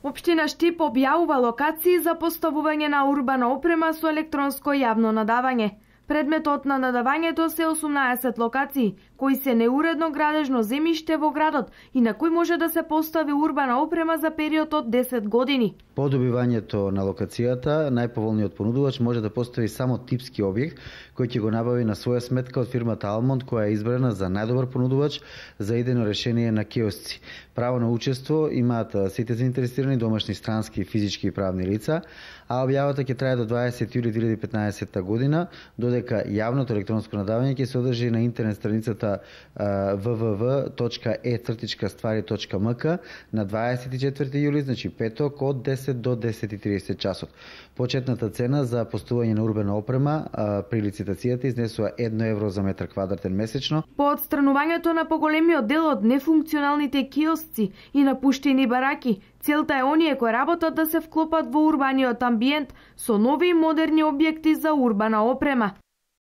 Општина Штип објавува локации за поставување на урбана опрема со електронско јавно надавање. Предметот на надавањето се 18 локации, кои се неуредно градежно земјиште во градот и на кои може да се постави урбана опрема за период од 10 години. По добивањето на локацијата, најповолниот понудувач може да постави само типски објект, кој ќе го набави на своја сметка од фирмата Алмонд, која е избрана за најдобар понудувач за идејно решение на киосци. Право на учество имаат сите заинтересирани домашни, странски, физички и правни лица, а објавата ќе трае до 20 јули 2015 година, додека јавното електронско надавање ќе се одржи на интернет страницата www.e-ствари.mk на 24 јули, значи петок, од 10 до 10:30 часот. Почетната цена за постување на урбана опрема при лицитацијата изнесува 1 евро за метар квадратен месечно. По отстранувањето на поголемиот дел од нефункционалните киосци и напуштени бараки, целта е оние кои работат да се вклопат во урбаниот амбиент со нови и модерни објекти за урбана опрема.